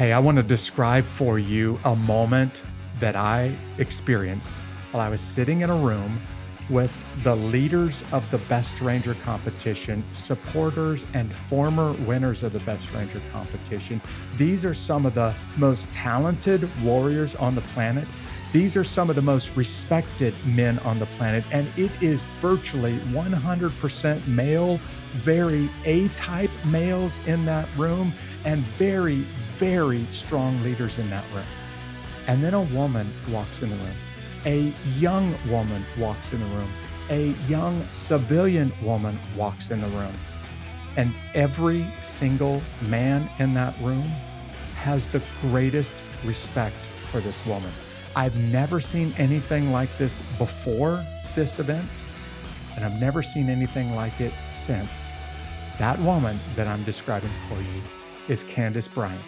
Hey, I want to describe for you a moment that I experienced while I was sitting in a room with the leaders of the Best Ranger competition, supporters and former winners of the Best Ranger competition. These are some of the most talented warriors on the planet. These are some of the most respected men on the planet, and it is virtually 100% male, very A-type males in that room, and very, very strong leaders in that room. And then a woman walks in the room. A young woman walks in the room. A young civilian woman walks in the room. And every single man in that room has the greatest respect for this woman. I've never seen anything like this before this event, and I've never seen anything like it since. That woman that I'm describing for you is Candyss Bryant.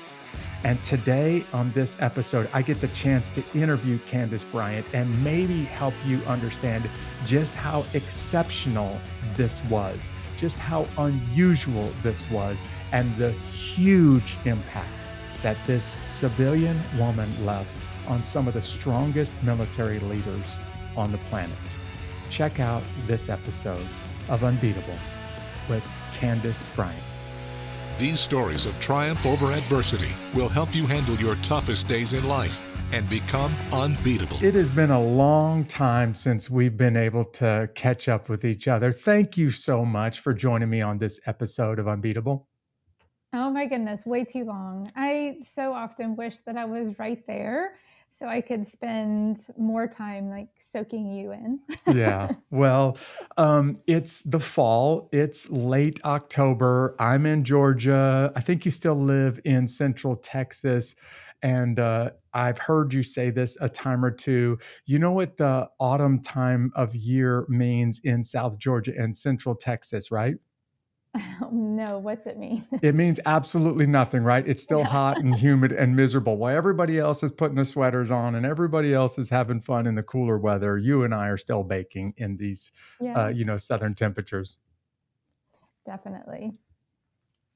And today on this episode, I get the chance to interview Candyss Bryant and maybe help you understand just how exceptional this was, just how unusual this was, and the huge impact that this civilian woman left on some of the strongest military leaders on the planet. Check out this episode of Unbeatable with Candyss Bryant. These stories of triumph over adversity will help you handle your toughest days in life and become unbeatable. It has been a long time since we've been able to catch up with each other. Thank you so much for joining me on this episode of Unbeatable. Oh my goodness, way too long. I so often wish that I was right there so I could spend more time like soaking you in. Yeah. Well, it's the fall. It's late October. I'm in Georgia. I think you still live in Central Texas. And I've heard you say this a time or two. You know what the autumn time of year means in South Georgia and Central Texas, right? No, what's it mean? It means absolutely nothing, right? It's still hot and humid and miserable. While everybody else is putting the sweaters on and everybody else is having fun in the cooler weather, you and I are still baking in these, Yeah, southern temperatures. definitely.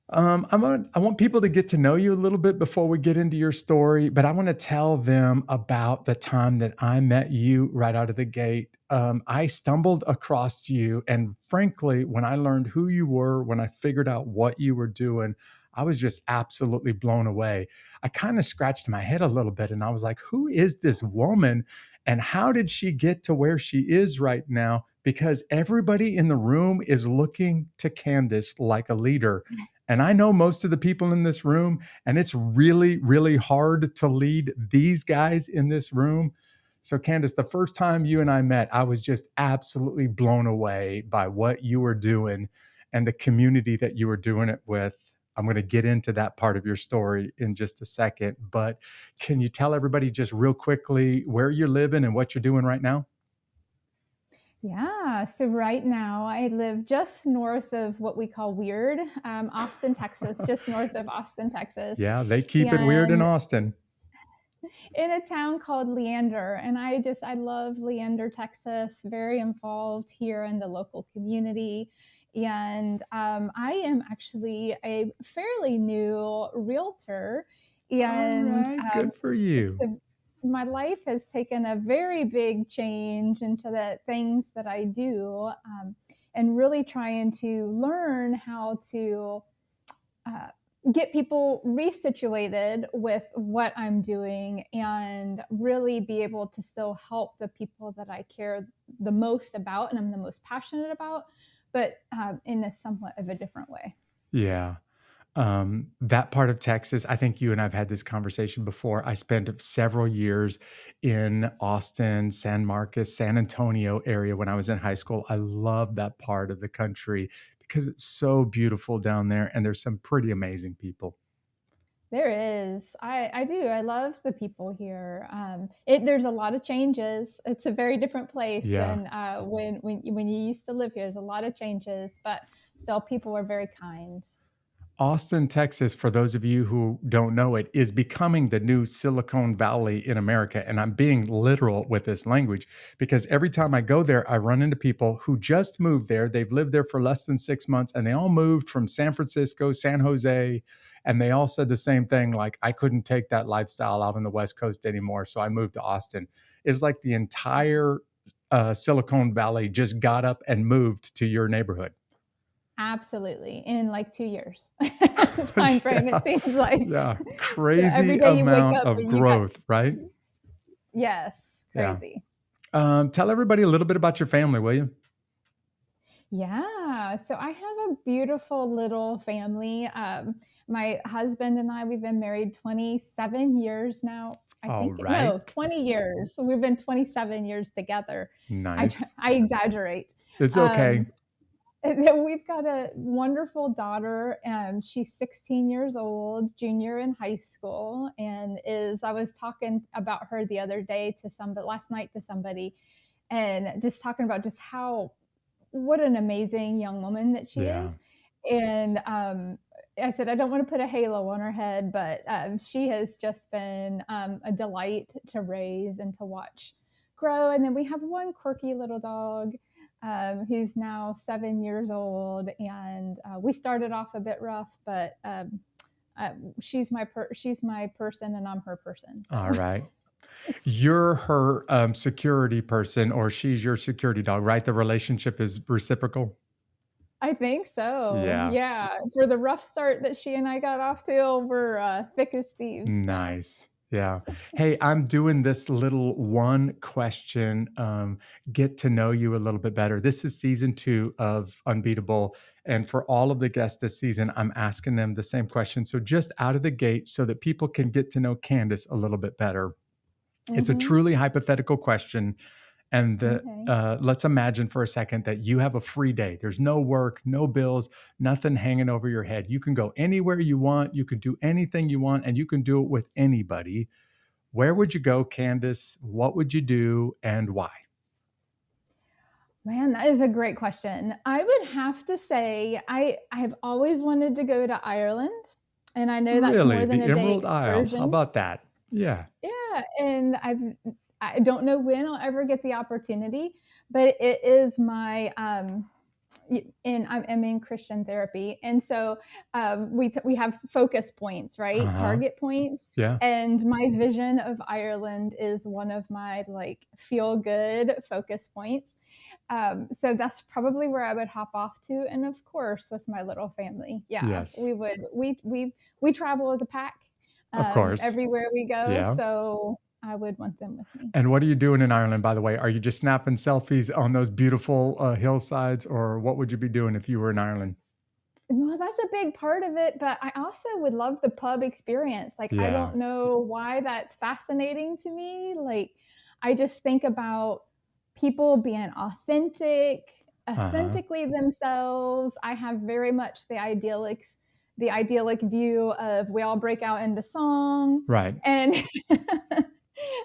I want people to get to know you a little bit before we get into your story, but I want to tell them about the time that I met you right out of the gate. I stumbled across you, and frankly, when I learned who you were, when I figured out what you were doing, I was just absolutely blown away. I kind of scratched my head a little bit, and I was like, who is this woman, and how did she get to where she is right now? Because everybody in the room is looking to Candyss like a leader. And I know most of the people in this room, and it's really, really hard to lead these guys in this room. So Candyss, the first time you and I met, I was just absolutely blown away by what you were doing and the community that you were doing it with. I'm going to get into that part of your story in just a second, but can you tell everybody just real quickly where you're living and what you're doing right now? Yeah, so right now I live just north of what we call weird, Austin, Texas, just north of Austin, Texas. Yeah, they keep it weird in And Austin. in a town called Leander. And I love Leander, Texas, very involved here in the local community. And I am actually a fairly new realtor. All And right, good for you. so my life has taken a very big change into the things that I do, and really trying to learn how to uh, get people resituated with what I'm doing and really be able to still help the people that I care the most about and I'm the most passionate about, but in a somewhat of a different way. Yeah. That part of Texas, I think you and I've had this conversation before. I spent several years in Austin, San Marcos, San Antonio area when I was in high school. I love that part of the country because it's so beautiful down there and there's some pretty amazing people. There is. I do. I love the people here. There's a lot of changes. It's a very different place Yeah. than when you used to live here. There's a lot of changes, but still people are very kind. Austin, Texas, for those of you who don't know it, is becoming the new Silicon Valley in America. And I'm being literal with this language because every time I go there, I run into people who just moved there. They've lived there for less than 6 months and they all moved from San Francisco, San Jose, And they all said the same thing, like, I couldn't take that lifestyle out on the West Coast anymore, so I moved to Austin. It's like the entire Silicon Valley just got up and moved to your neighborhood. Absolutely. In like 2 years time frame, Yeah. it seems like. Yeah. Yeah, every Crazy day you wake amount up of and you got, growth, right? yes, Yeah. crazy. Tell everybody a little bit about your family, will you? Yeah, so I have a beautiful little family. My husband and I, we've been married 27 years now. I All think, no, right. 20 years. So we've been 27 years together. Nice. I exaggerate. It's okay. Um, and then we've got a wonderful daughter. She's 16 years old, junior in high school, and I was talking about her the other day to somebody, last night to somebody, and just talking about just what an amazing young woman that she Yeah. is. And I said, I don't want to put a halo on her head, but she has just been a delight to raise and to watch grow. And then we have one quirky little dog who's now 7 years old. And we started off a bit rough, but she's my person and I'm her person. So. All right. You're her security person, or she's your security dog, right? The relationship is reciprocal. I think so. Yeah. Yeah. For the rough start that she and I got off to, we're thick as thieves now. Nice. Yeah. Hey, I'm doing this little one question, get to know you a little bit better. This is season 2 of Unbeatable. And for all of the guests this season, I'm asking them the same question. So just out of the gate, so that people can get to know Candyss a little bit better. It's a Mm-hmm. truly hypothetical question. And Okay. let's imagine for a second that you have a free day. There's no work, no bills, nothing hanging over your head. You can go anywhere you want. You can do anything you want, and you can do it with anybody. Where would you go, Candyss? What would you do, and why? Man, that is a great question. I would have to say I have always wanted to go to Ireland, and I know that's Really? more than The a day Emerald Isle. How excursion. about that? Yeah. Yeah, and I don't know when I'll ever get the opportunity, but it is my and I'm in Christian therapy, and so we have focus points, right? Uh-huh. Target points, Yeah. and my vision of Ireland is one of my like feel good focus points. So that's probably where I would hop off to, and of course with my little family, yeah, Yes. we would we travel as a pack Of course. everywhere we go, Yeah. so I would want them with me. And what are you doing in Ireland, by the way? Are you just snapping selfies on those beautiful hillsides, or what would you be doing if you were in Ireland? Well, that's a big part of it, but I also would love the pub experience. Like, I Yeah. don't know why that's fascinating to me. Like, I just think about people being Uh-huh. authentically themselves. I have very much the idyllic view of we all break out into song, Right. and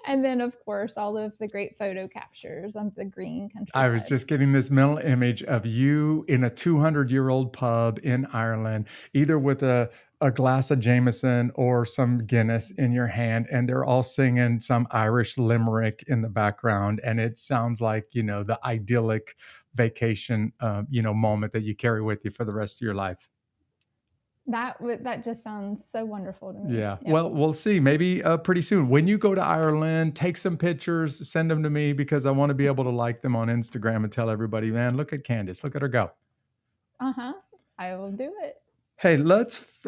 and then of course all of the great photo captures of the green I was countryside. just getting this mental image of you in a 200-year-old pub in Ireland, either with a glass of Jameson or some Guinness in your hand, and they're all singing some Irish limerick in the background. And it sounds like, the idyllic vacation, moment that you carry with you for the rest of your life. That just sounds so wonderful to me. Yeah. Yep. Well, we'll see. Maybe pretty soon. When you go to Ireland, take some pictures, send them to me because I want to be able to like them on Instagram and tell everybody, man, look at Candyss, look at her go. Uh-huh. I will do it. Hey,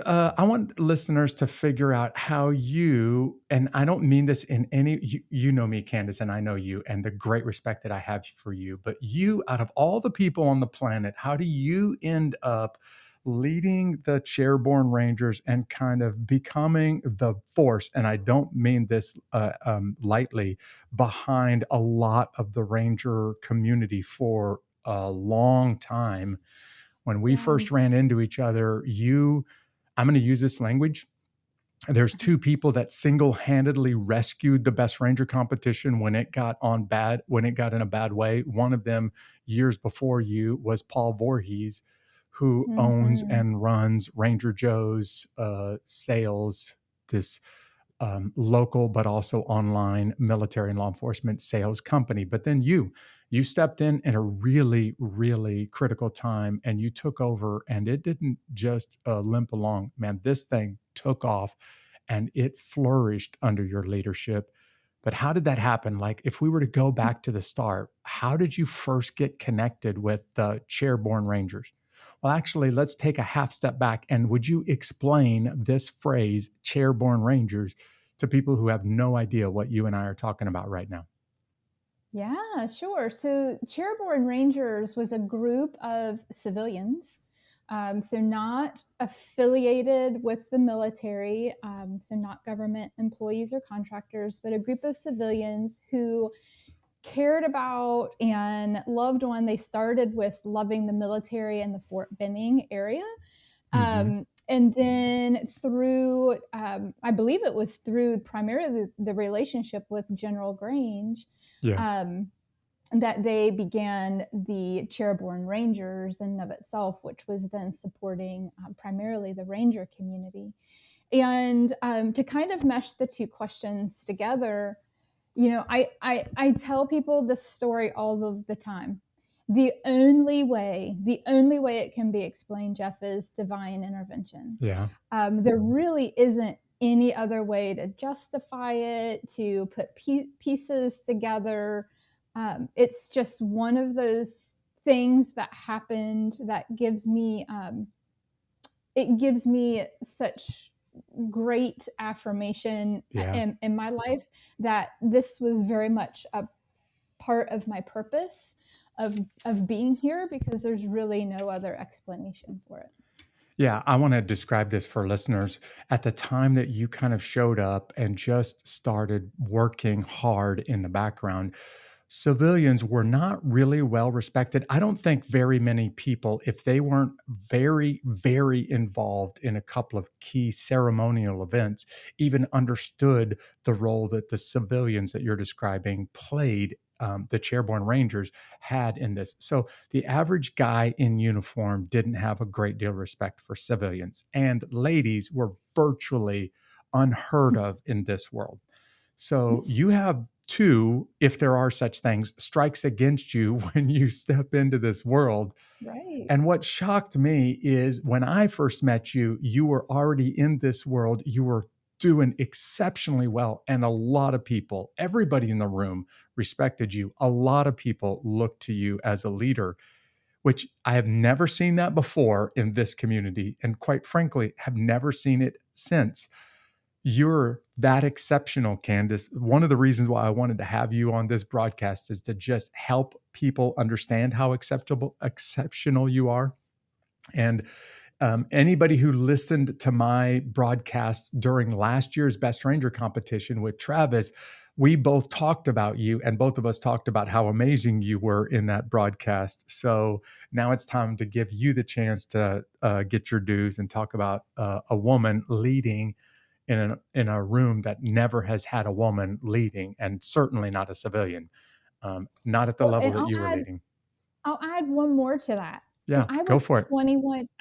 I want listeners to figure out how and I don't mean this in you know me, Candyss, and I know you and the great respect that I have for you, but you, out of all the people on the planet, how do you end up leading the Chairborne Rangers and kind of becoming the force, and I don't mean this lightly, behind a lot of the Ranger community for a long time? When we Yeah. first ran into each other, I'm going to use this language. There's two people that single-handedly rescued the Best Ranger competition when it got in a bad way. One of them, years before you, was Paul Voorhees, who owns Mm-hmm. and runs Ranger Joe's sales, this local but also online military and law enforcement sales company. But then you stepped in at a really, really critical time, and you took over, and it didn't just limp along. Man, this thing took off and it flourished under your leadership. But how did that happen? Like, if we were to go back to the start, how did you first get connected with the Chairborne Rangers? Well, actually, let's take a half step back. And would you explain this phrase, Chairborne Rangers, to people who have no idea what you and I are talking about right now? Yeah, sure. So, Chairborne Rangers was a group of civilians, so not affiliated with the military, so not government employees or contractors, but a group of civilians who cared about and loved one. They started with loving the military in the Fort Benning area. Mm-hmm. And then through, I believe it was through primarily the relationship with General Grange, Yeah. that they began the Chairborne Rangers in and of itself, which was then supporting primarily the Ranger community. And to kind of mesh the two questions together, I tell people this story all of the time. The only way it can be explained, Jeff, is divine intervention. Yeah. There really isn't any other way to justify it, to put pieces together. It's just one of those things that happened that gives me such great affirmation in my life that this was very much a part of my purpose of being here, because there's really no other explanation for it. Yeah, I want to describe this for listeners. At the time that you kind of showed up and just started working hard in the background, civilians were not really well respected. I don't think very many people, if they weren't very, very involved in a couple of key ceremonial events, even understood the role that the civilians that you're describing played, the Chairborne Rangers had in this. So the average guy in uniform didn't have a great deal of respect for civilians, and ladies were virtually unheard of in this world. So you have two, if there are such things, strikes against you when you step into this world. Right. And what shocked me is when I first met you, you were already in this world. You were doing exceptionally well. And a lot of people, everybody in the room respected you. A lot of people looked to you as a leader, which I have never seen that before in this community. And quite frankly, have never seen it since. You're that exceptional, Candyss. One of the reasons why I wanted to have you on this broadcast is to just help people understand how exceptional you are. And anybody who listened to my broadcast during last year's Best Ranger competition with Travis, we both talked about you, and both of us talked about how amazing you were in that broadcast. So now it's time to give you the chance to get your dues and talk about a woman leading in a room that never has had a woman leading, and certainly not a civilian, not at the level that you were leading. I'll add one more to that. Yeah, go for it.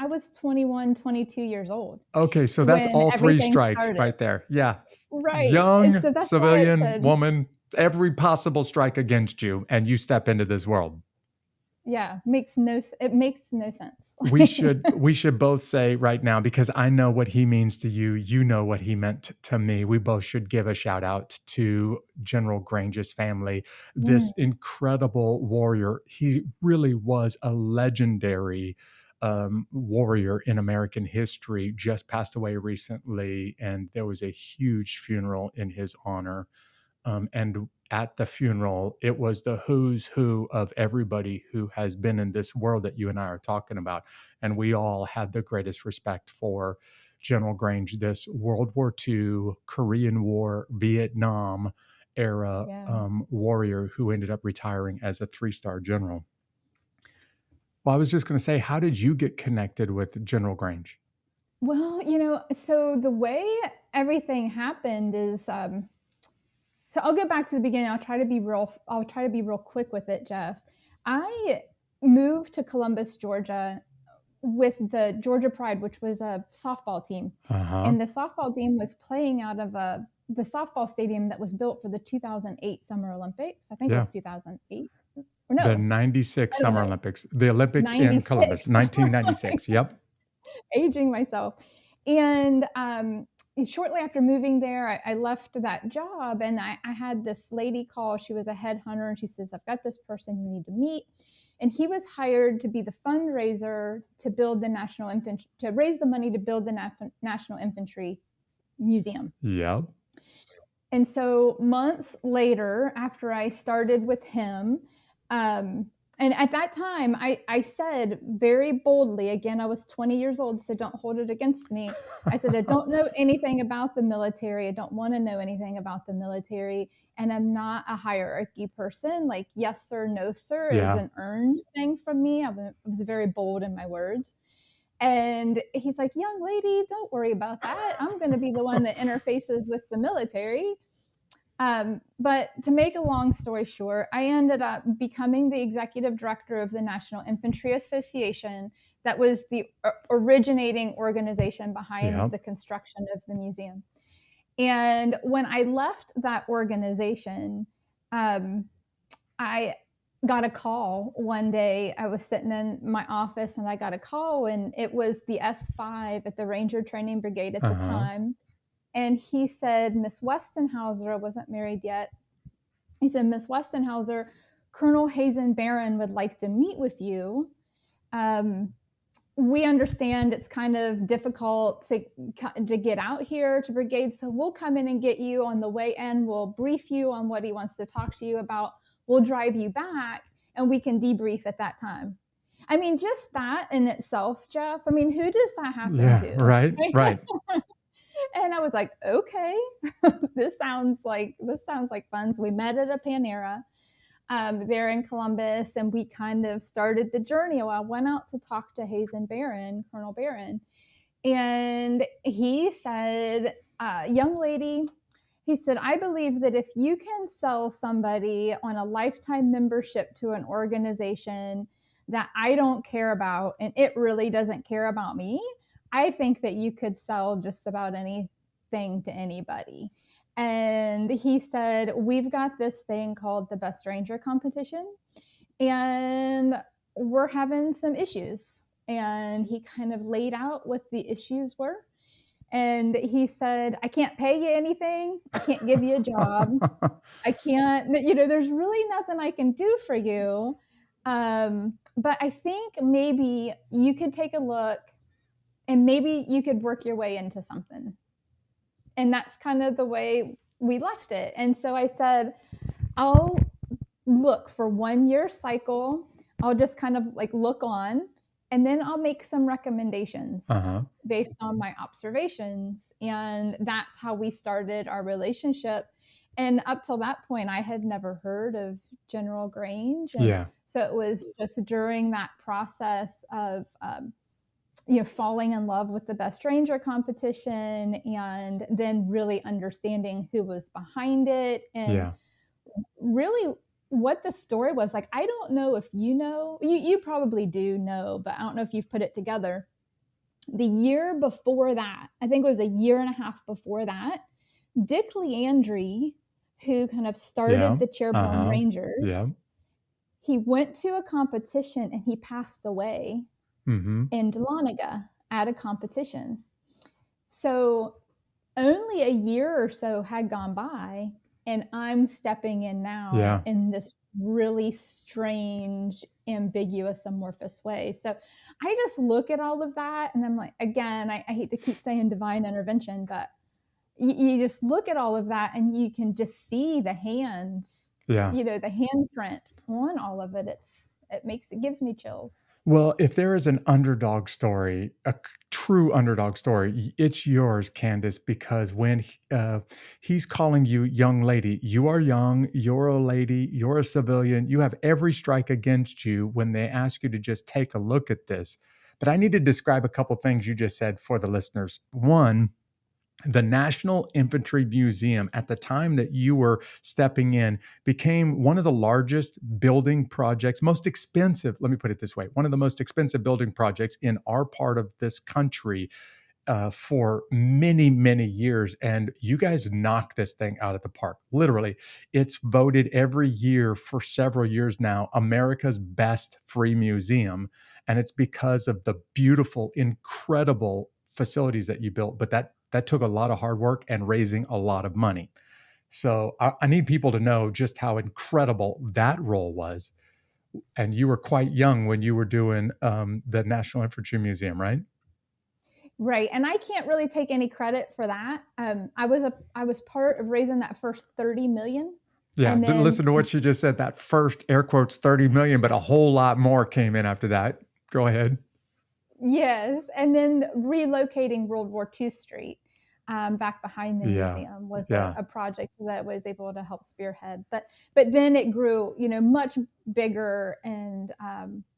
I was 21, 22 years old. Okay, so that's all three strikes right there. Yeah. Right. Young, civilian, woman, every possible strike against you, and you step into this world. Yeah, it makes no sense. we should both say right now, because I know what he means to you, you know what he meant to me. We both should give a shout out to General Grange's family, this incredible warrior. He really was a legendary warrior in American history, just passed away recently, and there was a huge funeral in his honor. And at the funeral, it was the who's who of everybody who has been in this world that you and I are talking about. And we all had the greatest respect for General Grange, this World War II, Korean War, Vietnam era warrior who ended up retiring as a 3-star general. Well, I was just going to say, how did you get connected with General Grange? Well, so the way everything happened is, so I'll get back to the beginning. I'll try to be real quick with it, Jeff. I moved to Columbus, Georgia with the Georgia Pride, which was a softball team. And the softball team was playing out of the softball stadium that was built for the 2008 Summer Olympics. I think it was 2008. Or no, the 96 Summer Olympics. The Olympics 96. In Columbus, 1996. Yep. Aging myself. And shortly after moving there, I left that job, and I had this lady call. She was a headhunter, and she says, I've got this person you need to meet. And he was hired to be the fundraiser to build the National Infantry, to raise the money to build the National Infantry Museum. Yep. And so months later, after I started with him, and at that time, I said very boldly, again, I was 20 years old, so don't hold it against me. I said, I don't know anything about the military. I don't want to know anything about the military. And I'm not a hierarchy person. Like, yes, sir, no, sir is an earned thing from me. I was very bold in my words. And he's like, young lady, don't worry about that. I'm going to be the one that interfaces with the military. But to make a long story short, I ended up becoming the executive director of the National Infantry Association. That was the originating organization behind the construction of the museum. And when I left that organization, I got a call one day. I was sitting in my office and I got a call, and it was the S5 at the Ranger Training Brigade at the time. And he said, Miss Westenhauser, I wasn't married yet. He said, Miss Westenhauser, Colonel Hazen Barron would like to meet with you. We understand it's kind of difficult to get out here to brigade, so we'll come in and get you on the way in. We'll brief you on what he wants to talk to you about. We'll drive you back, and we can debrief at that time. I mean, just that in itself, Jeff, I mean, who does that happen to? Right. And I was like, okay, this sounds like fun. So we met at a Panera there in Columbus, and we kind of started the journey. Well, I went out to talk to Hazen Barron, Colonel Barron, and he said, young lady, he said, I believe that if you can sell somebody on a lifetime membership to an organization that I don't care about, and it really doesn't care about me, I think that you could sell just about anything to anybody. And he said, we've got this thing called the Best Ranger competition, and we're having some issues. And he kind of laid out what the issues were. And he said, I can't pay you anything. I can't give you a job. I can't, there's really nothing I can do for you. But I think maybe you could take a look, and maybe you could work your way into something. And that's kind of the way we left it. And so I said, I'll look for 1 year cycle. I'll just kind of like look on, and then I'll make some recommendations based on my observations. And that's how we started our relationship. And up till that point, I had never heard of General Grange. And so it was just during that process of, falling in love with the Best Ranger competition, and then really understanding who was behind it, and really what the story was. Like, I don't know if you probably do know, but I don't know if you've put it together. The year before that, I think it was a year and a half before that, Dick Leandry, who kind of started the Chairborne Rangers, he went to a competition and he passed away in Dahlonega at a competition. So only a year or so had gone by, and I'm stepping in now in this really strange, ambiguous, amorphous way. So I just look at all of that, and I'm like, again, I hate to keep saying divine intervention, but you just look at all of that, and you can just see the hands, the handprint on all of it. It gives me chills. Well, if there is an underdog story, a true underdog story, it's yours, Candyss, because when he's calling you young lady, you are young, you're a lady, you're a civilian, you have every strike against you when they ask you to just take a look at this. But I need to describe a couple things you just said for the listeners. One, the National Infantry Museum, at the time that you were stepping in, became one of the largest building projects, most expensive, let me put it this way, one of the most expensive building projects in our part of this country for many, many years. And you guys knocked this thing out of the park. Literally, it's voted every year for several years now America's best free museum. And it's because of the beautiful, incredible facilities that you built, but that took a lot of hard work and raising a lot of money. So I need people to know just how incredible that role was. And you were quite young when you were doing the National Infantry Museum, right? Right. And I can't really take any credit for that. I was part of raising that first 30 million. Yeah, And then listen to what you just said. That first air quotes 30 million, but a whole lot more came in after that. Go ahead. yes, and then relocating World War II Street back behind the Yeah. museum was Yeah. a project that was able to help spearhead. But then it grew, much bigger, and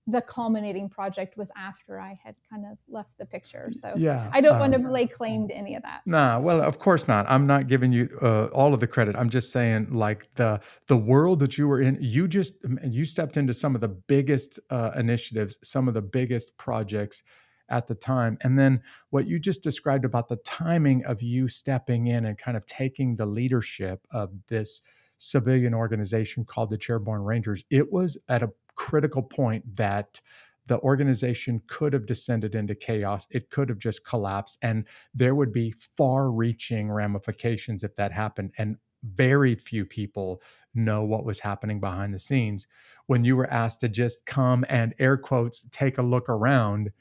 the culminating project was after I had kind of left the picture. So Yeah. I don't want to lay claim to any of that. Nah, well, of course not. I'm not giving you all of the credit. I'm just saying, like the world that you were in, you stepped into some of the biggest initiatives, some of the biggest projects at the time, and then what you just described about the timing of you stepping in and kind of taking the leadership of this civilian organization called the Chairborne Rangers. It was at a critical point that the organization could have descended into chaos. It could have just collapsed, and there would be far-reaching ramifications if that happened. And very few people know what was happening behind the scenes. When you were asked to just come and air quotes, take a look around.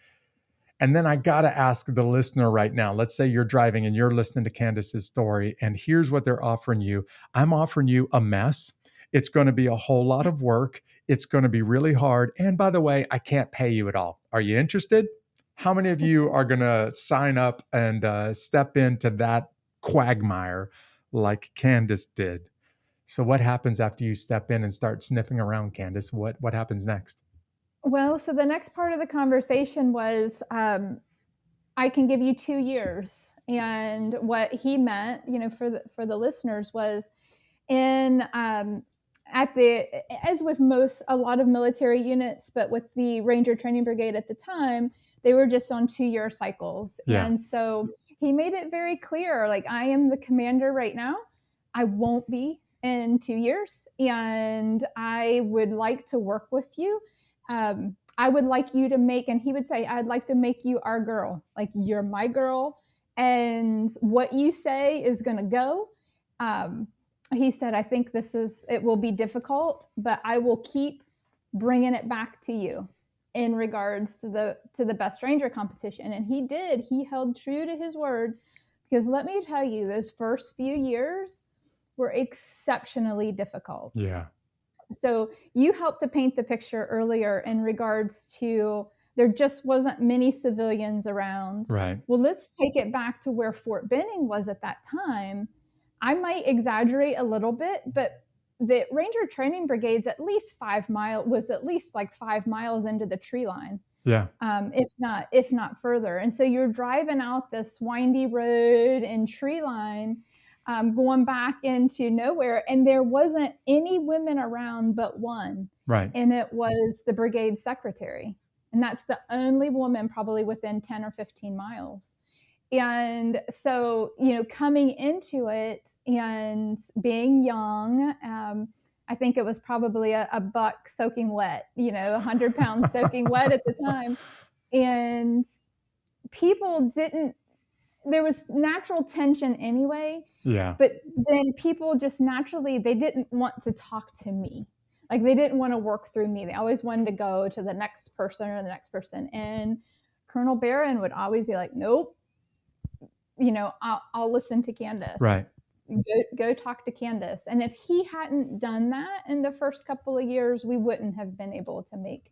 And then I got to ask the listener right now, let's say you're driving and you're listening to Candyss's story, and here's what they're offering you. I'm offering you a mess. It's going to be a whole lot of work. It's going to be really hard. And by the way, I can't pay you at all. Are you interested? How many of you are going to sign up and step into that quagmire like Candyss did? So what happens after you step in and start sniffing around, Candyss? What happens next? Well, so the next part of the conversation was I can give you 2 years. And what he meant, for the listeners was in at the as with a lot of military units, but with the Ranger Training Brigade at the time, they were just on 2-year cycles. Yeah. And so he made it very clear, like, I am the commander right now. I won't be in 2 years, and I would like to work with you. I would like you to and he would say, I'd like to make you our girl. Like, you're my girl, and what you say is going to go. He said, I think it will be difficult, but I will keep bringing it back to you in regards to the Best Ranger competition. And he did. He held true to his word, because let me tell you, those first few years were exceptionally difficult. Yeah. So you helped to paint the picture earlier in regards to there just wasn't many civilians around. Right. Well, let's take it back to where Fort Benning was at that time. I might exaggerate a little bit, but the Ranger Training Brigade's at least 5 miles was at least like 5 miles into the tree line. Yeah. If not further. And so you're driving out this windy road and tree line, going back into nowhere, and there wasn't any women around but one. Right. And it was the brigade secretary. And that's the only woman probably within 10 or 15 miles. And so, coming into it and being young, I think it was probably a buck soaking wet, 100 pounds soaking wet at the time. And people there was natural tension anyway. Yeah. But then people just naturally, they didn't want to talk to me. Like, they didn't want to work through me. They always wanted to go to the next person or the next person. And Colonel Barron would always be like, nope, I'll listen to Candyss. Right. Go talk to Candyss. And if he hadn't done that in the first couple of years, we wouldn't have been able to make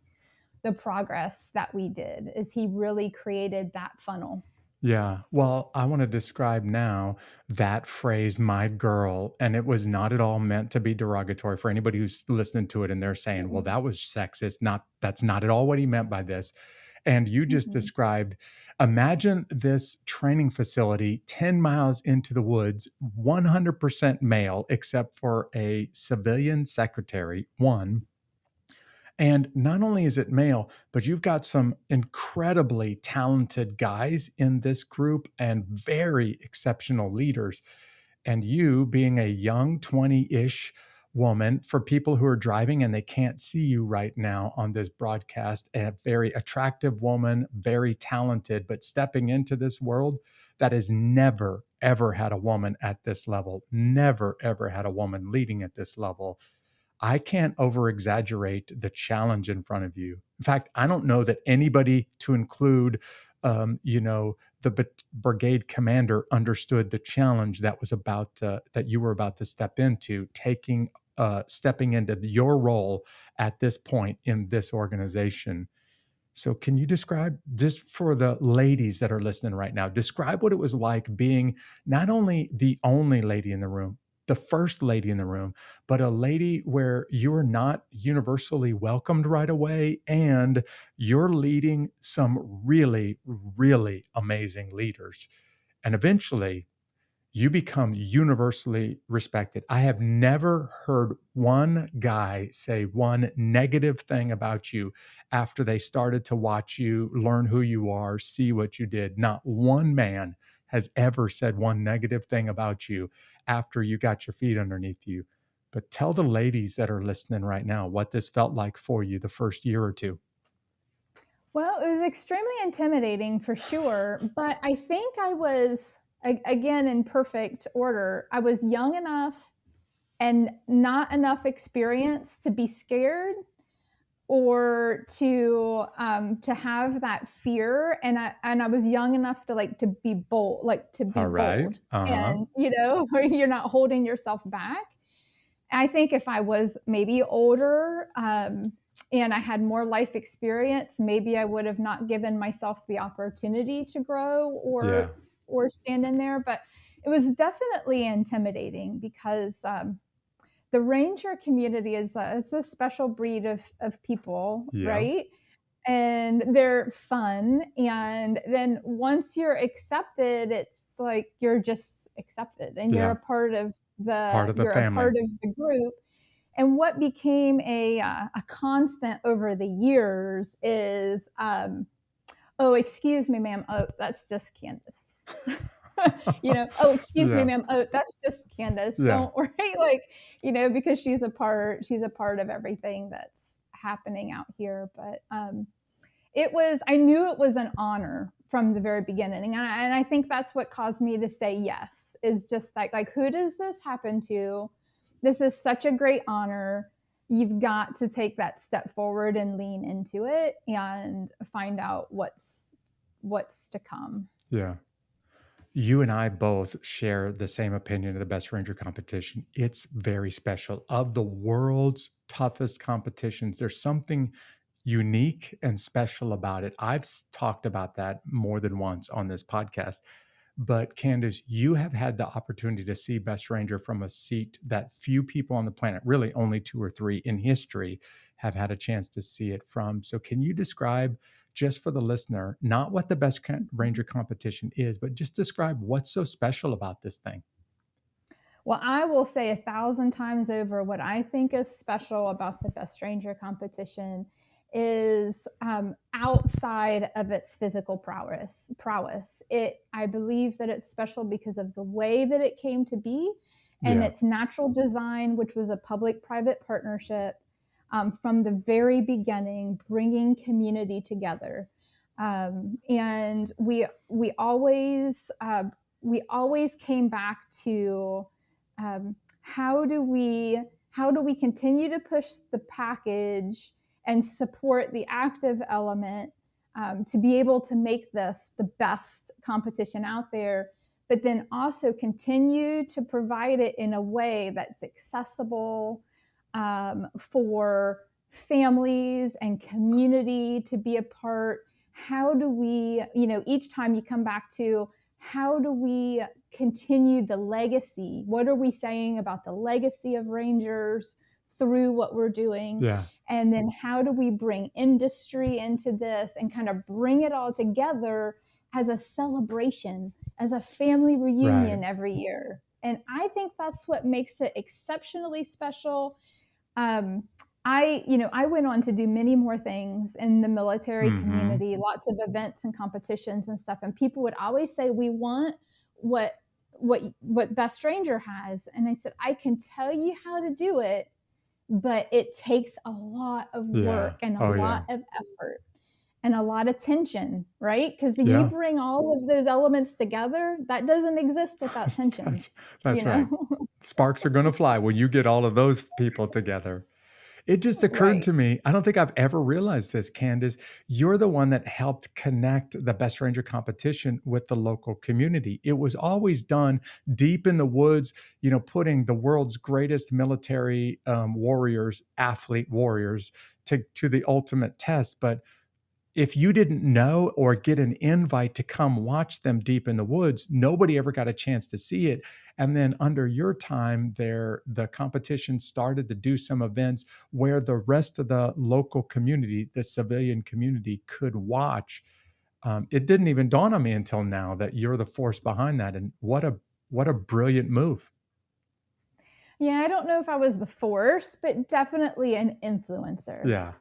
the progress that we did, as he really created that funnel. Yeah. Well, I want to describe now that phrase, my girl, and it was not at all meant to be derogatory for anybody who's listening to it and they're saying, well, that was sexist. That's not at all what he meant by this. And you just described, imagine this training facility 10 miles into the woods, 100% male, except for a civilian secretary, one. And not only is it male, but you've got some incredibly talented guys in this group and very exceptional leaders. And you, being a young 20-ish woman. For people who are driving and they can't see you right now on this broadcast, a very attractive woman, very talented, but stepping into this world that has never, ever had a woman at this level, never, ever had a woman leading at this level. I can't over exaggerate the challenge in front of you. In fact, I don't know that anybody, to include, the brigade commander, understood the challenge that was that you were about to step into, stepping into your role at this point in this organization. So can you describe, just for the ladies that are listening right now, describe what it was like being not only the only lady in the room, the first lady in the room, but a lady where you're not universally welcomed right away, and you're leading some really, really amazing leaders. And eventually you become universally respected. I have never heard one guy say one negative thing about you after they started to watch you, learn who you are, see what you did. Not one man has ever said one negative thing about you after you got your feet underneath you. But tell the ladies that are listening right now what this felt like for you the first year or two. Well, it was extremely intimidating for sure, but I think I was, again, in perfect order. I was young enough and not enough experience to be scared or to have that fear, and I was young enough to be bold, All right. and where you're not holding yourself back. I think if I was maybe older, and I had more life experience, maybe I would have not given myself the opportunity to grow Yeah. or stand in there. But it was definitely intimidating because the ranger community it's a special breed of people, Yeah. right? And they're fun. And then once you're accepted, it's like you're just accepted, and you're Yeah. a part of Part of the you're a family. part of the group. And what became a constant over the years is, oh, excuse me, ma'am. Oh, that's just Candyss. Oh, excuse me, Yeah. ma'am. Oh, that's just Candyss. Yeah. Don't worry, because she's a part of everything that's happening out here. But I knew it was an honor from the very beginning. And I think that's what caused me to say yes, is just like, who does this happen to? This is such a great honor. You've got to take that step forward and lean into it and find out what's to come. Yeah. You and I both share the same opinion of the Best Ranger competition. It's very special. Of the world's toughest competitions, there's something unique and special about it. I've talked about that more than once on this podcast. But Candyss, you have had the opportunity to see Best Ranger from a seat that few people on the planet, really only two or three in history, have had a chance to see it from. So can you describe, just for the listener, not what the Best Ranger competition is, but just describe what's so special about this thing? Well, I will say 1,000 times over, what I think is special about the Best Ranger competition is outside of its physical prowess. I believe that it's special because of the way that it came to be, and Yeah. its natural design, which was a public-private partnership from the very beginning, bringing community together. And we always came back to how do we continue to push the package and support the active element to be able to make this the best competition out there, but then also continue to provide it in a way that's accessible for families and community to be a part. How do we, each time you come back to, how do we continue the legacy? What are we saying about the legacy of Rangers through what we're doing? Yeah. And then how do we bring industry into this and kind of bring it all together as a celebration, as a family reunion Right. every year? And I think that's what makes it exceptionally special. I went on to do many more things in the military community, lots of events and competitions and stuff. And people would always say, we want what what Best Ranger has. And I said, I can tell you how to do it, but it takes a lot of work and a lot of effort and a lot of tension, right? Because you bring all of those elements together, that doesn't exist without tension. That's right. Sparks are going to fly when you get all of those people together. It just occurred to me, I don't think I've ever realized this, Candyss. You're the one that helped connect the Best Ranger competition with the local community. It was always done deep in the woods, putting the world's greatest military warriors, athlete warriors, to the ultimate test. But if you didn't know or get an invite to come watch them deep in the woods, nobody ever got a chance to see it. And then under your time there, the competition started to do some events where the rest of the local community, the civilian community, could watch. It didn't even dawn on me until now that you're the force behind that. And what a brilliant move. Yeah, I don't know if I was the force, but definitely an influencer. Yeah.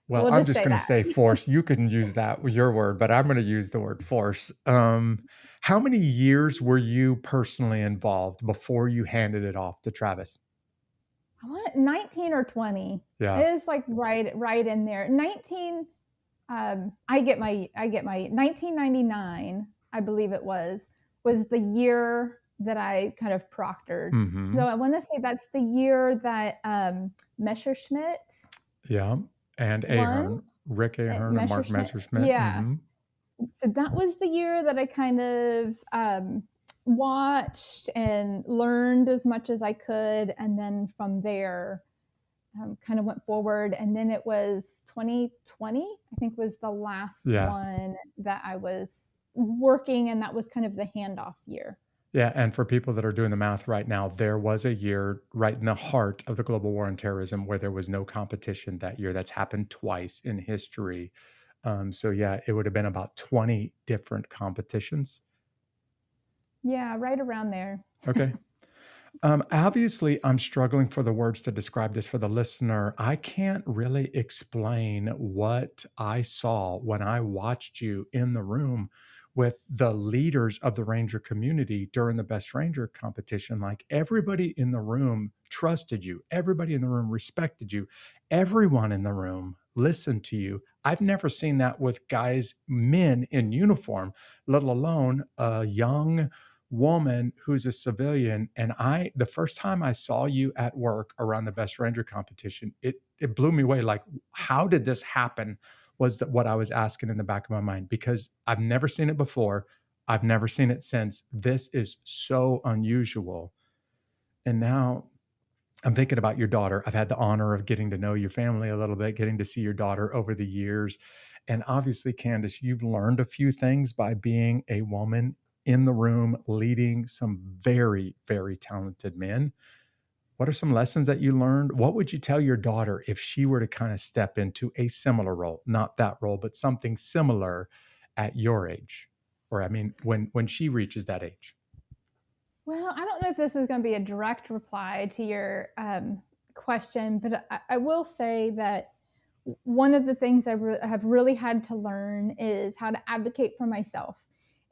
Well, I'm just going to say force. You can use that with your word, but I'm going to use the word force. How many years were you personally involved before you handed it off to Travis? I want 19 or 20. Yeah. It is like right in there. 19. I get my 1999, I believe it was the year that I kind of proctored. Mm-hmm. So I want to say that's the year that Messerschmitt. Yeah. And Ahern, Rick Ahern and Mark Messerschmitt. Yeah. Mm-hmm. So that was the year that I kind of watched and learned as much as I could. And then from there, kind of went forward. And then it was 2020, I think was the last one that I was working. And that was kind of the handoff year. Yeah, and for people that are doing the math right now, there was a year right in the heart of the global war on terrorism where there was no competition that year. That's happened twice in history. So yeah, it would have been about 20 different competitions. Yeah, right around there. Okay. Obviously, I'm struggling for the words to describe this for the listener. I can't really explain what I saw when I watched you in the room with the leaders of the Ranger community during the Best Ranger competition. Like everybody in the room trusted you, everybody in the room respected you, everyone in the room listened to you. I've never seen that with men in uniform, let alone a young woman who's a civilian. And the first time I saw you at work around the Best Ranger competition, it blew me away. Like, how did this happen? Was that what I was asking in the back of my mind, because I've never seen it before. I've never seen it since. This is so unusual. And now I'm thinking about your daughter. I've had the honor of getting to know your family a little bit, getting to see your daughter over the years. And obviously, Candyss, you've learned a few things by being a woman in the room, leading some very, very talented men. What are some lessons that you learned? What would you tell your daughter if she were to kind of step into a similar role, not that role, but something similar at your age? Or, I mean, when she reaches that age? Well, I don't know if this is going to be a direct reply to your question, but I will say that one of the things I have really had to learn is how to advocate for myself.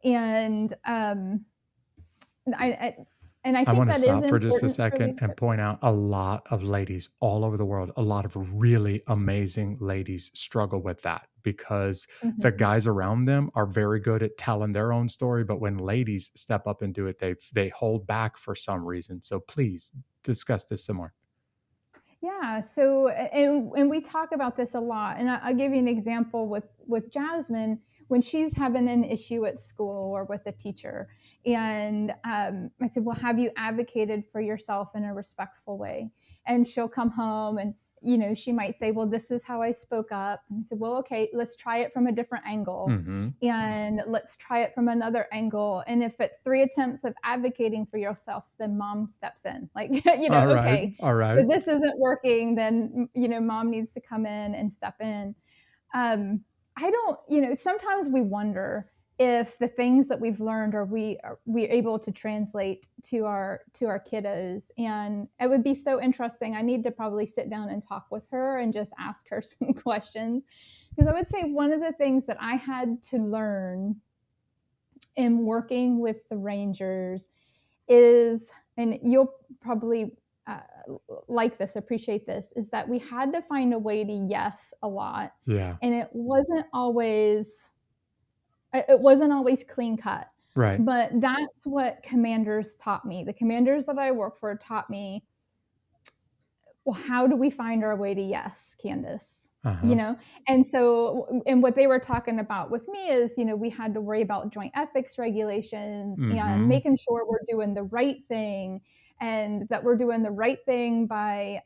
And I think want to that stop is for just a important second and point out a lot of ladies all over the world, a lot of really amazing ladies struggle with that because the guys around them are very good at telling their own story. But when ladies step up and do it, they hold back for some reason. So please discuss this some more. Yeah. So, and we talk about this a lot. And I'll give you an example with Jasmine when she's having an issue at school or with a teacher. And I said, well, have you advocated for yourself in a respectful way? And she'll come home and, she might say, well, this is how I spoke up. And I said, well, okay, let's try it from a different angle. And let's try it from another angle. And if at 3 attempts of advocating for yourself, then mom steps in. Like, okay, all right. So this isn't working, then, mom needs to come in and step in. I don't, sometimes we wonder if the things that we've learned are we able to translate to our kiddos. And it would be so interesting. I need to probably sit down and talk with her and just ask her some questions, because I would say one of the things that I had to learn in working with the Rangers is, and you'll probably like this, appreciate this, is that we had to find a way to yes a lot. Yeah. And it wasn't always clean cut. Right. But that's what commanders taught me. The commanders that I work for taught me, well, how do we find our way to yes, Candyss? And so, and what they were talking about with me is, we had to worry about joint ethics regulations and making sure we're doing the right thing, and that we're doing the right thing by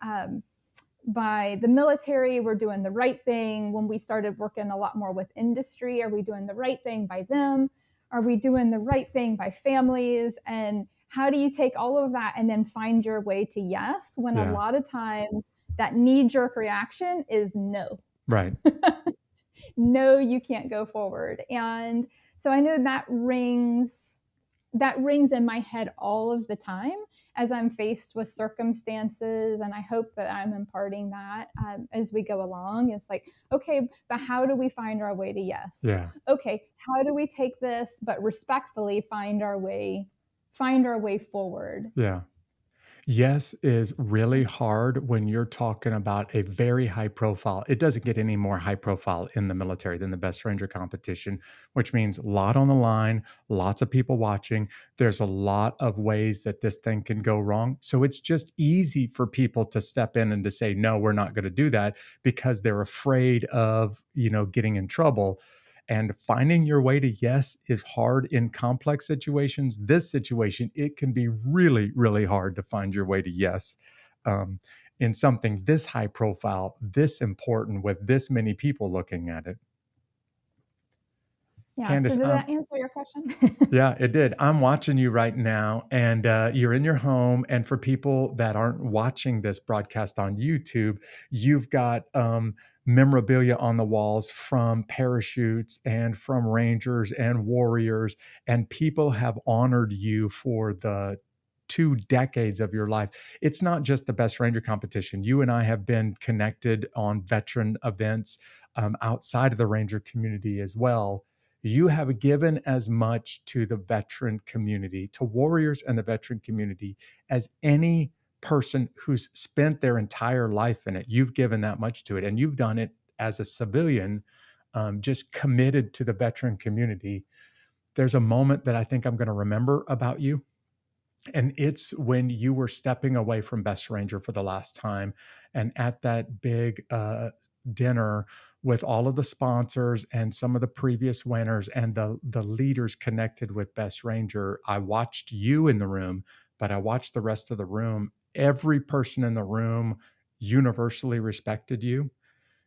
the military. We're doing the right thing when we started working a lot more with industry. Are we doing the right thing by them? Are we doing the right thing by families? And how do you take all of that and then find your way to yes, when a lot of times that knee-jerk reaction is no. Right. No, you can't go forward. And so I know that rings in my head all of the time as I'm faced with circumstances. And I hope that I'm imparting that as we go along. It's like, okay, but how do we find our way to yes? Yeah. Okay, how do we take this, but respectfully find our way forward? Yeah. Yes is really hard when you're talking about a very high profile. It doesn't get any more high profile in the military than the Best Ranger competition, which means a lot on the line, lots of people watching. There's a lot of ways that this thing can go wrong. So it's just easy for people to step in and to say, no, we're not going to do that, because they're afraid of, getting in trouble. And finding your way to yes is hard in complex situations. This situation, it can be really, really hard to find your way to yes in something this high profile, this important, with this many people looking at it. Yeah. Candyss, so did that answer your question? Yeah, it did. I'm watching you right now, and you're in your home. And for people that aren't watching this broadcast on YouTube, you've got memorabilia on the walls from parachutes and from Rangers and Warriors, and people have honored you for the 2 decades of your life. It's not just the Best Ranger competition. You and I have been connected on veteran events outside of the Ranger community as well. You have given as much to the veteran community, to Warriors and the veteran community, as any person who's spent their entire life in it. You've given that much to it, and you've done it as a civilian, just committed to the veteran community. There's a moment that I think I'm going to remember about you. And it's when you were stepping away from Best Ranger for the last time, and at that big dinner with all of the sponsors and some of the previous winners and the leaders connected with Best Ranger. I watched you in the room, but I watched the rest of the room. Every person in the room universally respected you.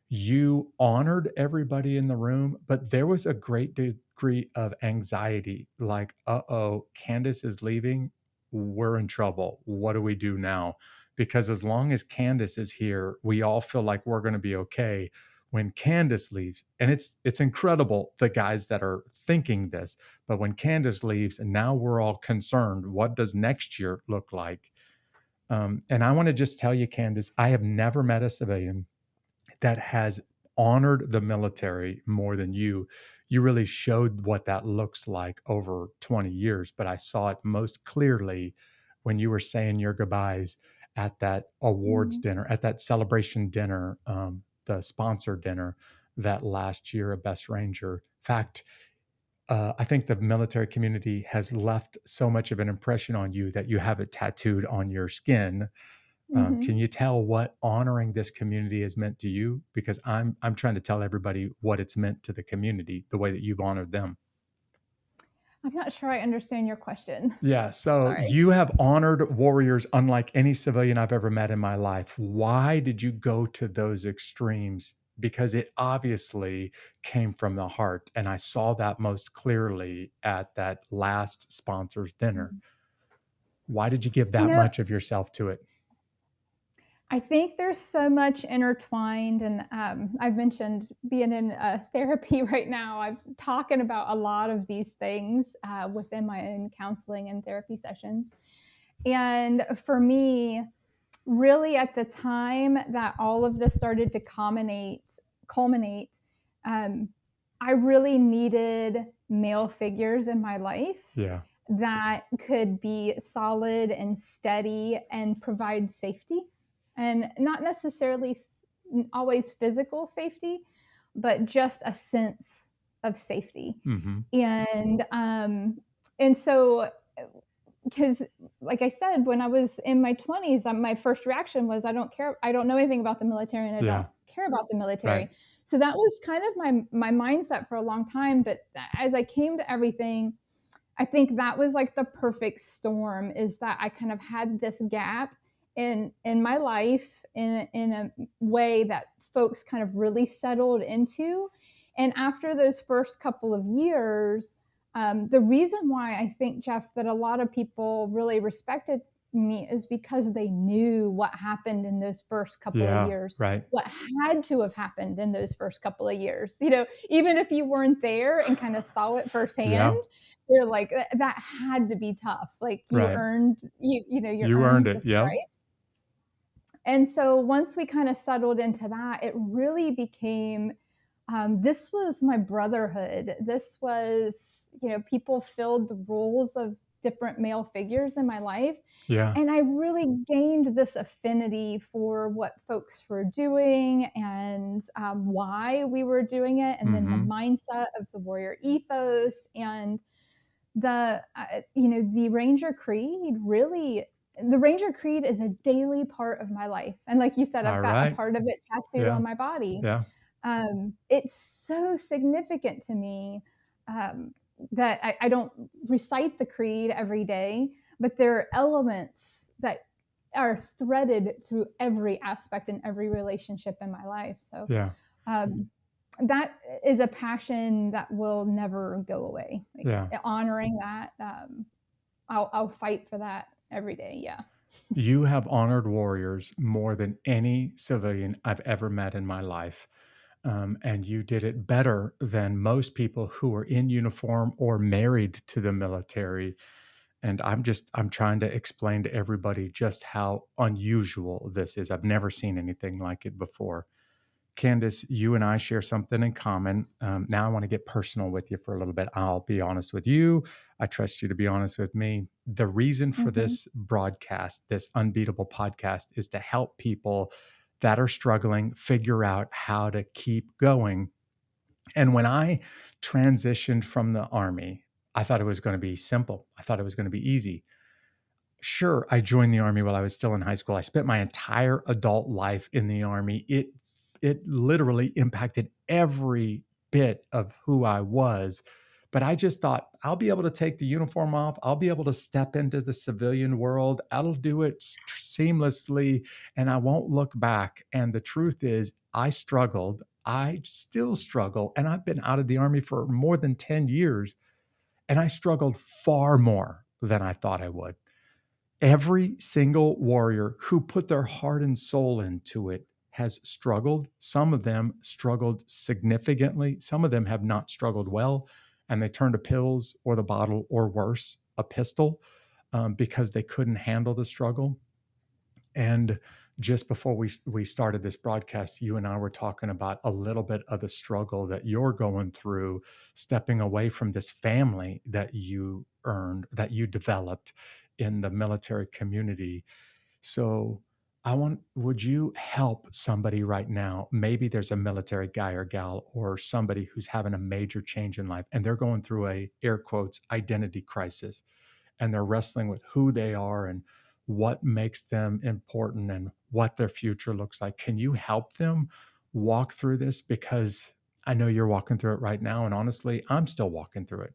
You honored everybody in the room, but there was a great degree of anxiety, like, uh-oh, Candyss is leaving. We're in trouble. What do we do now? Because as long as Candyss is here, we all feel like we're going to be okay. When Candyss leaves, and it's incredible, the guys that are thinking this, but when Candyss leaves, and now we're all concerned, what does next year look like? And I want to just tell you, Candyss, I have never met a civilian that has honored the military more than you. You really showed what that looks like over 20 years, but I saw it most clearly when you were saying your goodbyes at that awards dinner, at that celebration dinner, the sponsor dinner that last year of Best Ranger. In fact, I think the military community has left so much of an impression on you that you have it tattooed on your skin. Can you tell what honoring this community has meant to you? Because I'm trying to tell everybody what it's meant to the community, the way that you've honored them. I'm not sure I understand your question. Yeah. So Sorry. You have honored Warriors unlike any civilian I've ever met in my life. Why did you go to those extremes? Because it obviously came from the heart. And I saw that most clearly at that last sponsors dinner. Why did you give that much of yourself to it? I think there's so much intertwined, and I've mentioned being in therapy right now. I'm talking about a lot of these things within my own counseling and therapy sessions. And for me, really at the time that all of this started to culminate, I really needed male figures in my life. Yeah. that could be solid and steady and provide safety, and not necessarily always physical safety, but just a sense of safety. Mm-hmm. And so, because like I said, when I was in my 20s, my first reaction was, I don't care, I don't know anything about the military, and I Yeah. don't care about the military. Right. So that was kind of my mindset for a long time. But as I came to everything, I think that was like the perfect storm, is that I kind of had this gap in my life in a way that folks kind of really settled into. And after those first couple of years, the reason why I think, Jeff, that a lot of people really respected me is because they knew what happened in those first couple of Yeah. years, Right. what had to have happened in those first couple of years. Even if you weren't there and kind of saw it firsthand, Yeah. they're like, that had to be tough. Like you Right. earned, you You earned earned the it. Yep. stripes. And so once we kind of settled into that, it really became, this was my brotherhood. This was, people filled the roles of different male figures in my life. Yeah. And I really gained this affinity for what folks were doing, and why we were doing it. And then the Mm-hmm. mindset of the warrior ethos, and the Ranger Creed really, the Ranger Creed is a daily part of my life. And like you said, I've All got a right. part of it tattooed Yeah. on my body. Yeah. It's so significant to me, that I don't recite the creed every day, but there are elements that are threaded through every aspect and every relationship in my life. So Yeah. um, that is a passion that will never go away. Like, Yeah. honoring that, I'll fight for that every day. Yeah. You have honored warriors more than any civilian I've ever met in my life. And you did it better than most people who are in uniform or married to the military. And I'm trying to explain to everybody just how unusual this is. I've never seen anything like it before. Candyss, you and I share something in common. Now I want to get personal with you for a little bit. I'll be honest with you. I trust you to be honest with me. The reason for Mm-hmm. this broadcast, this unbeatable podcast, is to help people that are struggling figure out how to keep going. And when I transitioned from the Army, I thought it was going to be simple. I thought it was going to be easy. Sure, I joined the Army while I was still in high school. I spent my entire adult life in the Army. It literally impacted every bit of who I was. But I just thought, I'll be able to take the uniform off. I'll be able to step into the civilian world. I'll do it seamlessly and I won't look back. And the truth is, I struggled. I still struggle. And I've been out of the Army for more than 10 years. And I struggled far more than I thought I would. Every single warrior who put their heart and soul into it has struggled. Some of them struggled significantly. Some of them have not struggled well, and they turned to pills or the bottle or worse, a pistol, because they couldn't handle the struggle. And just before we started this broadcast, you and I were talking about a little bit of the struggle that you're going through, stepping away from this family that you earned, that you developed in the military community. So would you help somebody right now? Maybe there's a military guy or gal or somebody who's having a major change in life and they're going through a, air quotes, identity crisis, and they're wrestling with who they are and what makes them important and what their future looks like. Can you help them walk through this? Because I know you're walking through it right now. And honestly, I'm still walking through it.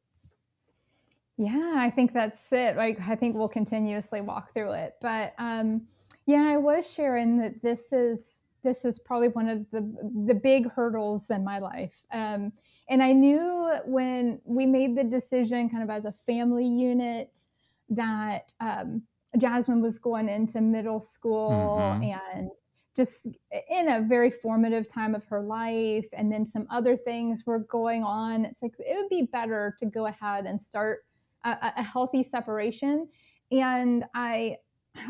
Yeah, I think that's it. Like, I think we'll continuously walk through it. But yeah, I was sharing that this is probably one of the big hurdles in my life. And I knew when we made the decision, kind of as a family unit, that Jasmine was going into middle school, Mm-hmm. and just in a very formative time of her life, and then some other things were going on. It's like, it would be better to go ahead and start a healthy separation. And I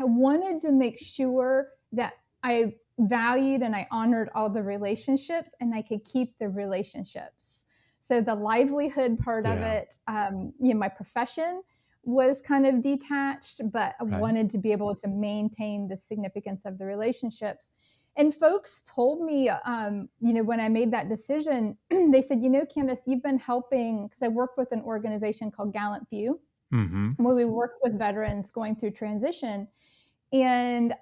wanted to make sure that I valued and I honored all the relationships, and I could keep the relationships. So the livelihood part of Yeah. it, my profession was kind of detached, but I Right. wanted to be able to maintain the significance of the relationships. And folks told me, when I made that decision, they said, Candace, you've been helping, because I work with an organization called Gallant Few, Mm-hmm. where we work with veterans going through transition. And,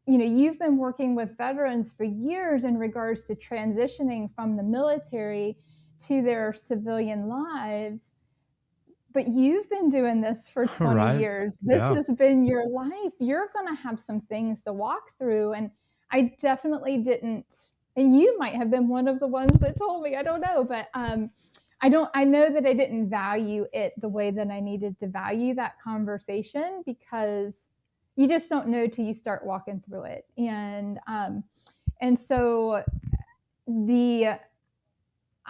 you've been working with veterans for years in regards to transitioning from the military to their civilian lives. But you've been doing this for 20 Right. years. This Yeah. has been your life. You're going to have some things to walk through. And I definitely didn't. And you might have been one of the ones that told me, I don't know, but I know that I didn't value it the way that I needed to value that conversation, because you just don't know till you start walking through it. And so the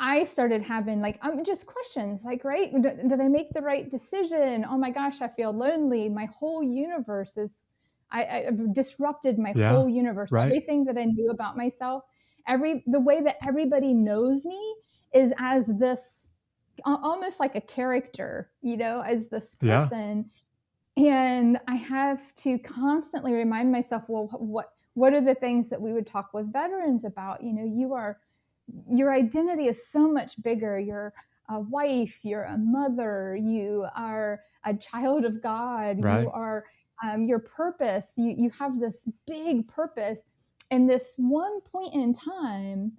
I started having just questions like, right, did I make the right decision? Oh my gosh, I feel lonely. My whole universe is, I've disrupted my Yeah. whole universe. Right. Everything that I knew about myself, the way that everybody knows me is as this, almost like a character, as this Yeah. person. And I have to constantly remind myself, well, what are the things that we would talk with veterans about? Your identity is so much bigger. You're a wife, you're a mother, you are a child of God, you Right. are your purpose. You have this big purpose. And this one point in time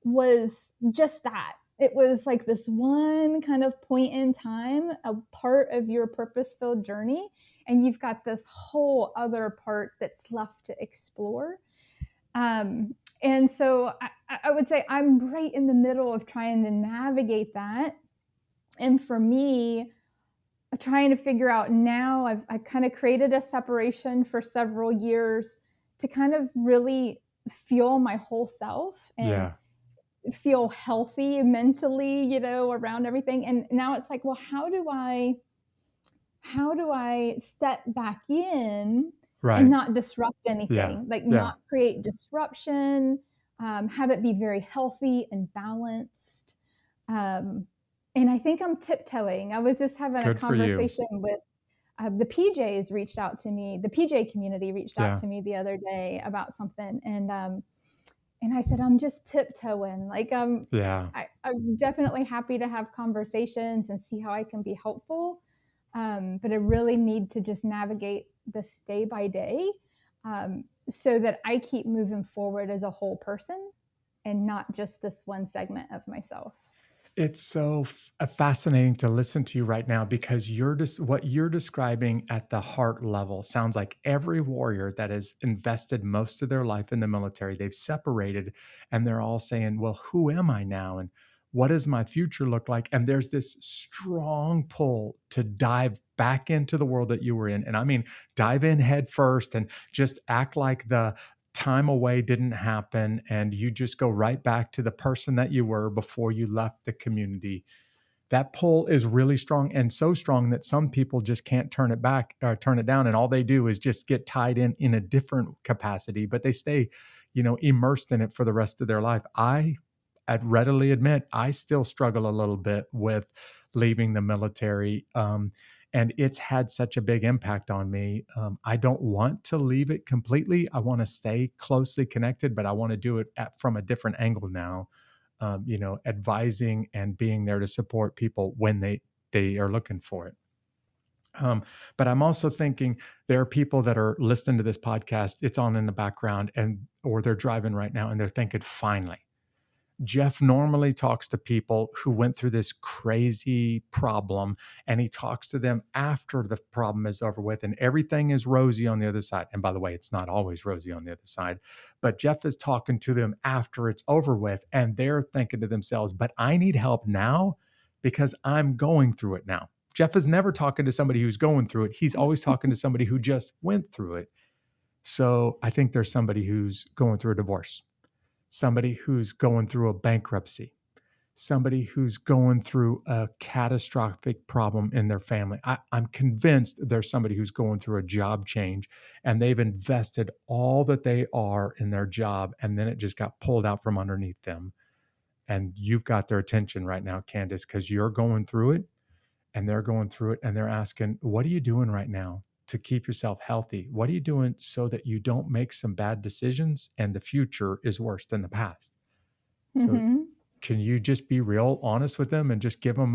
was just that. It was like this one kind of point in time, a part of your purpose filled journey. And you've got this whole other part that's left to explore. And so I would say I'm right in the middle of trying to navigate that. And for me, trying to figure out now, I've kind of created a separation for several years to kind of really feel my whole self and Yeah. feel healthy mentally, around everything. And now it's like, well, how do I step back in and Right. not disrupt Yeah. anything, like Yeah. not create disruption, have it be very healthy and balanced. Um, and I think I'm tiptoeing. I was just having a Good for you. conversation with the PJs reached out to me. The PJ community reached out Yeah. to me the other day about something, and I said, I'm just tiptoeing. Yeah. I'm definitely happy to have conversations and see how I can be helpful. But I really need to just navigate this day by day, so that I keep moving forward as a whole person and not just this one segment of myself. It's so fascinating to listen to you right now, because you're just what you're describing at the heart level sounds like every warrior that has invested most of their life in the military. They've separated and they're all saying, well, who am I now? And what does my future look like? And there's this strong pull to dive back into the world that you were in. And I mean, dive in head first and just act like the time away didn't happen, and you just go right back to the person that you were before you left the community. That pull is really strong, and so strong that some people just can't turn it back or turn it down, and all they do is just get tied in a different capacity, but they stay, immersed in it for the rest of their life. I'd readily admit I still struggle a little bit with leaving the military. And it's had such a big impact on me. I don't want to leave it completely. I want to stay closely connected, but I want to do it from a different angle now. Advising and being there to support people when they are looking for it. But I'm also thinking there are people that are listening to this podcast. It's on in the background, or they're driving right now, and they're thinking, finally. Jeff normally talks to people who went through this crazy problem, and he talks to them after the problem is over with and everything is rosy on the other side. And by the way, it's not always rosy on the other side, but Jeff is talking to them after it's over with, and they're thinking to themselves, but I need help now because I'm going through it now. Jeff is never talking to somebody who's going through it. He's always talking to somebody who just went through it. So I think there's somebody who's going through a divorce, somebody who's going through a bankruptcy, somebody who's going through a catastrophic problem in their family. I'm convinced there's somebody who's going through a job change, and they've invested all that they are in their job, and then it just got pulled out from underneath them. And you've got their attention right now, Candyss, because you're going through it, and they're going through it and they're asking, what are you doing right now to keep yourself healthy? What are you doing so that you don't make some bad decisions and the future is worse than the past? So Mm-hmm. can you just be real honest with them and just give them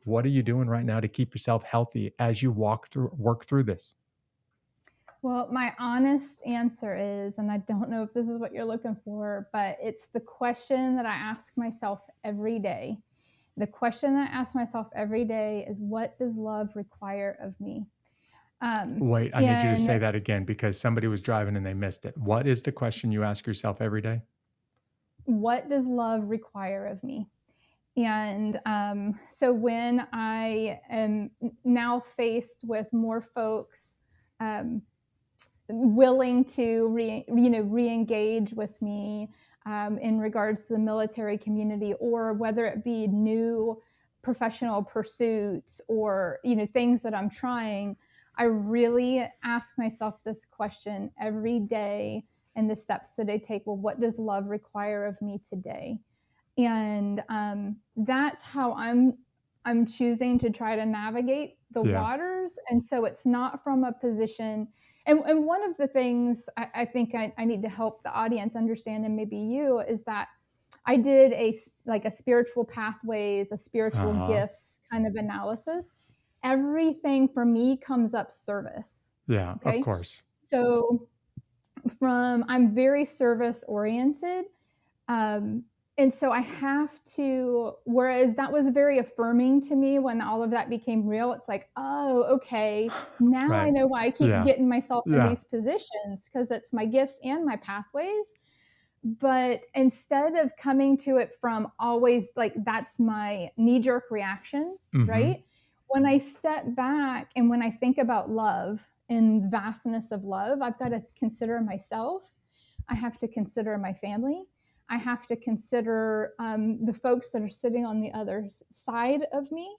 what are you doing right now to keep yourself healthy as you work through this? Well, my honest answer is, and I don't know if this is what you're looking for, but it's the question that I ask myself every day. The question I ask myself every day is, what does love require of me? Wait, I need you to And say that again because somebody was driving and they missed it. What is the question you ask yourself every day? what does love require of me? And so when I am now faced with more folks um, willing to re-engage with me in regards to the military community, or whether it be new professional pursuits or things that I'm trying, I really ask myself this question every day, and the steps that I take. Well, what does love require of me today? And that's how I'm choosing to try to navigate the Yeah. waters. And so it's not from a position. And one of the things I think I need to help the audience understand, and maybe you, is that I did a spiritual pathways, a spiritual Uh-huh. gifts kind of analysis. Everything for me comes up service. Yeah, of Okay. course. So I'm very service oriented. Um, and so I have to, whereas that was very affirming to me when all of that became real. It's like, oh, okay, now I Right. know why I keep Yeah. getting myself in Yeah. these positions, because it's my gifts and my pathways. But instead of coming to it from always like that's my knee jerk reaction, Mhm. right? When I step back and when I think about love and vastness of love, I've got to consider myself. I have to consider my family. I have to consider the folks that are sitting on the other side of me.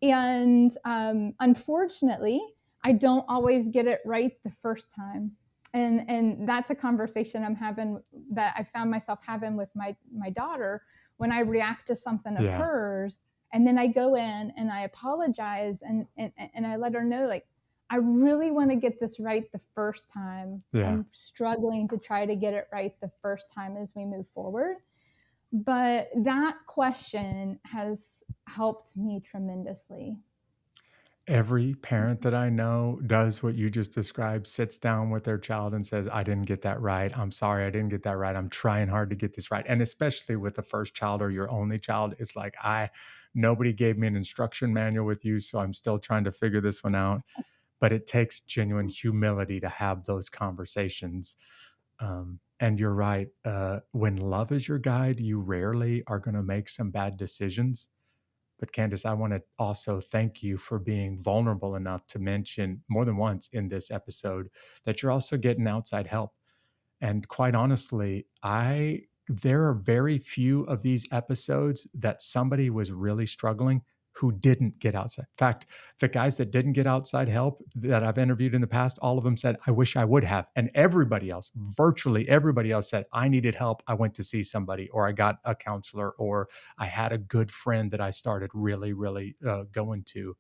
And unfortunately, I don't always get it right the first time. And that's a conversation I'm having, that I found myself having with my daughter, when I react to something of Yeah. hers, and then I go in and I apologize, and I let her know, like, I really want to get this right the first time. Yeah. I'm struggling to try to get it right the first time as we move forward. But that question has helped me tremendously. Every parent that I know does what you just described, sits down with their child and says, I didn't get that right. I'm sorry, I didn't get that right. I'm trying hard to get this right. And especially with the first child or your only child, it's like, nobody gave me an instruction manual with you, so I'm still trying to figure this one out. But it takes genuine humility to have those conversations. And you're right. When love is your guide, you rarely are going to make some bad decisions. But Candice, I want to also thank you for being vulnerable enough to mention more than once in this episode that you're also getting outside help. And quite honestly, there are very few of these episodes that somebody was really struggling who didn't get outside. In fact, the guys that didn't get outside help that I've interviewed in the past, all of them said, I wish I would have. And everybody else, virtually everybody else said, I needed help. I went to see somebody, or I got a counselor, or I had a good friend that I started really going to.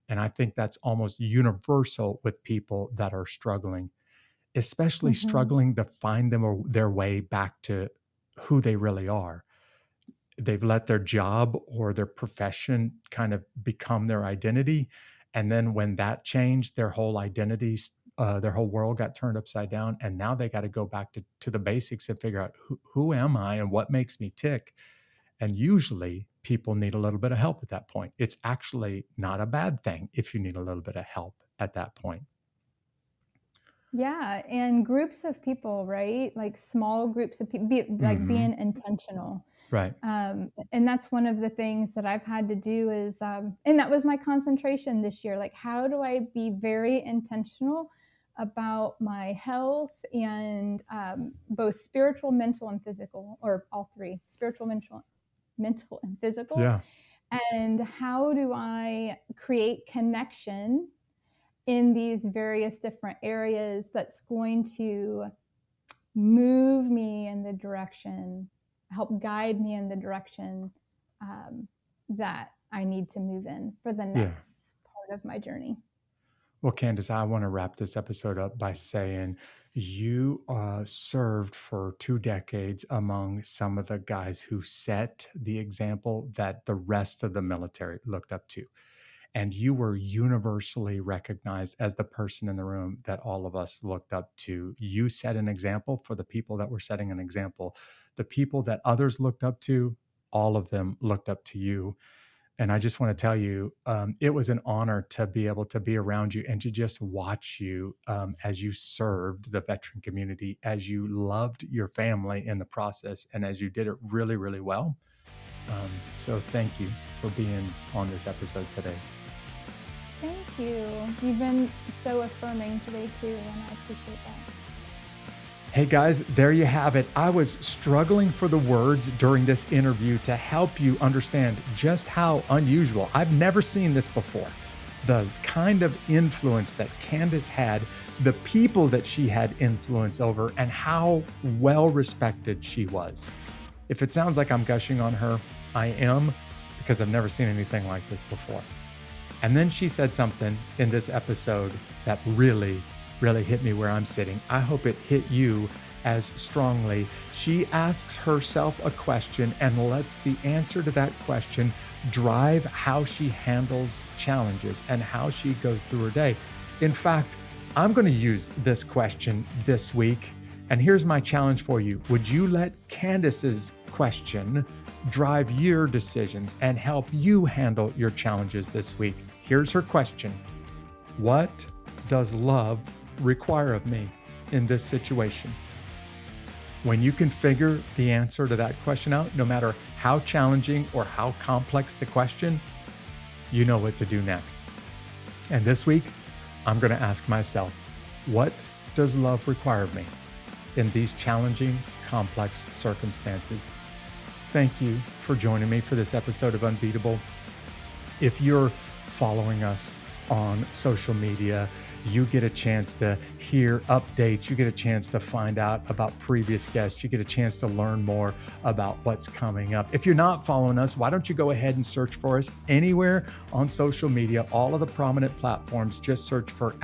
And I think that's almost universal with people that are struggling, especially Mm-hmm. struggling to find their way back to who they really are. They've let their job or their profession kind of become their identity. And then when that changed, their whole identities, their whole world got turned upside down. And now they got to go back to the basics and figure out who am I and what makes me tick. And usually people need a little bit of help at that point. It's actually not a bad thing if you need a little bit of help at that point. Yeah, and groups of people, right? Like small groups of people, like Hmm. being intentional. Right. And that's one of the things that I've had to do is, and that was my concentration this year. Like, how do I be very intentional about my health, and both spiritual, mental, and physical, or all three: spiritual, mental, and physical. Yeah. And how do I create connection in these various different areas that's going to move me in the direction, help guide me in the direction that I need to move in for the next part of my journey. Well, Candyss, I want to wrap this episode up by saying you served for 2 decades among some of the guys who set the example that the rest of the military looked up to. And you were universally recognized as the person in the room that all of us looked up to. You set an example for the people that were setting an example. The people that others looked up to, all of them looked up to you. And I just want to tell you, it was an honor to be able to be around you and to just watch you as you served the veteran community, as you loved your family in the process, and as you did it really, really well. So thank you for being on this episode today. Thank you. You've been so affirming today too, and I appreciate that. Hey guys, there you have it. I was struggling for the words during this interview to help you understand just how unusual. I've never seen this before. The kind of influence that Candyss had, the people that she had influence over, and how well respected she was. If it sounds like I'm gushing on her, I am, because I've never seen anything like this before. And then she said something in this episode that really hit me where I'm sitting. I hope it hit you as strongly. She asks herself a question and lets the answer to that question drive how she handles challenges and how she goes through her day. In fact, I'm going to use this question this week. And here's my challenge for you. Would you let Candyss's question drive your decisions and help you handle your challenges this week? Here's her question. What does love require of me in this situation? When you can figure the answer to that question out, no matter how challenging or how complex the question, you know what to do next. And this week, I'm going to ask myself, what does love require of me in these challenging, complex circumstances? Thank you for joining me for this episode of Unbeatable. If you're following us on social media, you get a chance to hear updates. You get a chance to find out about previous guests. You get a chance to learn more about what's coming up. If you're not following us, why don't you go ahead and search for us anywhere on social media, all of the prominent platforms, just search for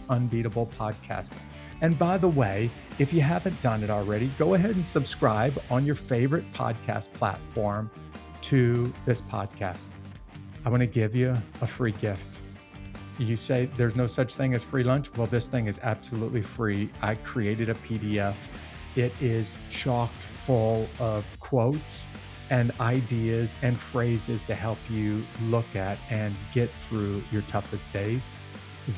@Unbeatable Podcast. And by the way, if you haven't done it already, go ahead and subscribe on your favorite podcast platform to this podcast. I want to give you a free gift. You say there's no such thing as free lunch. Well, this thing is absolutely free. I created a PDF. It is chocked full of quotes and ideas and phrases to help you look at and get through your toughest days.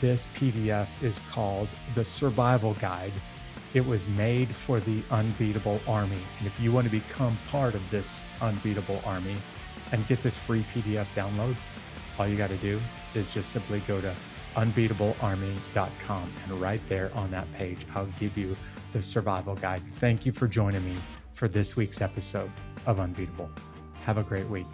This PDF is called The Survival Guide. It was made for the Unbeatable Army. And if you want to become part of this Unbeatable Army and get this free PDF download, all you got to do is just simply go to unbeatablearmy.com, and right there on that page, I'll give you the survival guide. Thank you for joining me for this week's episode of Unbeatable. Have a great week.